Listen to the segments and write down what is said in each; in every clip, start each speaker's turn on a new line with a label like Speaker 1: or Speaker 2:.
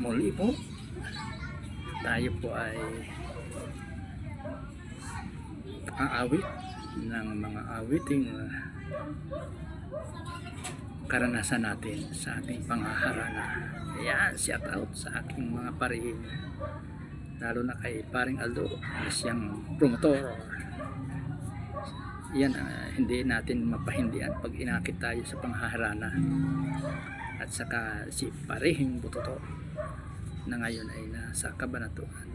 Speaker 1: muli po tayo po ay aawit ng mga awiting karanasan natin sa ating panghaharana. Ayan, shout out sa aking mga parihin, lalo na kay paring Aldo na siyang promotor. Yan, hindi natin mapahindian pag inakit tayo sa panghaharana. At saka si parihing butoto na ngayon ay nasa Cabanatuan.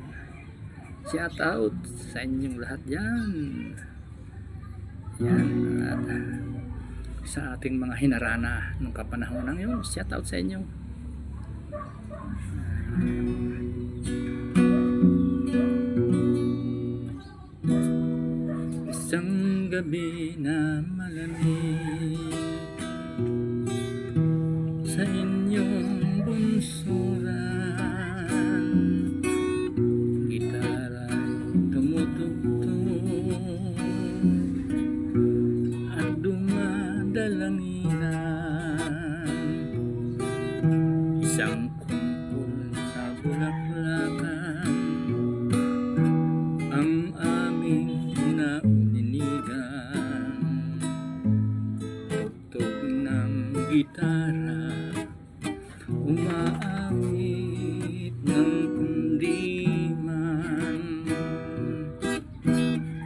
Speaker 1: Shout out sa inyong lahat yan. Yan, at sa ating mga hinarana nung kapanahon ng yun, shout out sa inyo. Isang gabi na malamig sa inyong bunsuran, gitara tumutugtog at dumadalanginan, isang kumpul na bulaklakan ang aming nauninigan, tugtog ng gitara umaawit ng kundiman,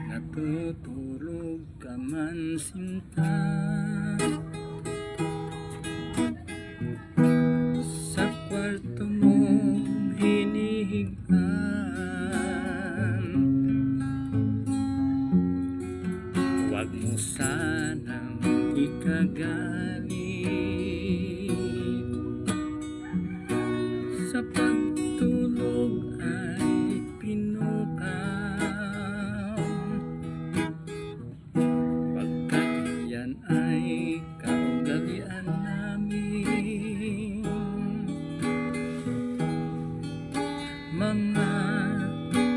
Speaker 1: natutulog ka man sinta sa kwarto mo hinihigan. Huwag mo sanang ikagalit sa pagtulog ay pinukaw, pagkat yan ay kaugalian namin mga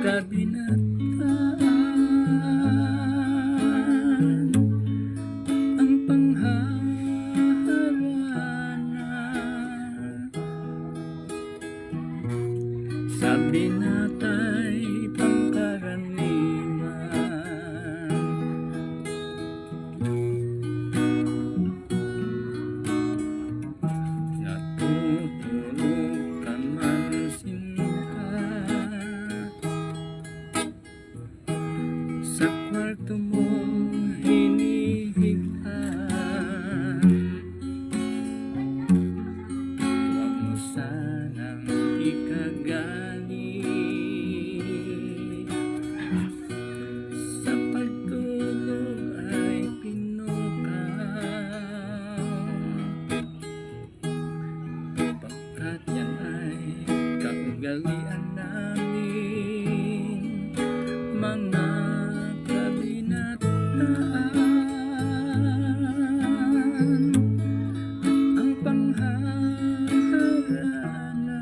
Speaker 1: kabinataan. Ang panghaharana sa binatay pangkaraniwan, natutulog ka man sinta sa kwarto mo hinihigan. Huwag mo sanang ikagalit sa pagtulog ay pinukaw, pagkat yan ay kaugalian namin mga kabinataan. Ang panghaharana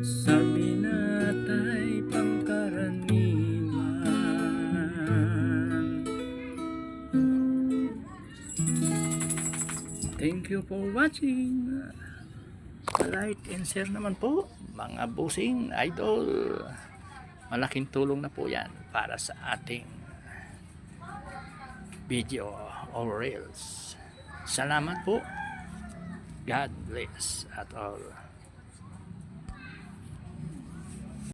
Speaker 1: sa binatay pangkaraniwan. Thank you for watching. Like and share naman po mga busing idol. Malaking tulong na po yan para sa ating video or reels. Salamat po. God bless at all.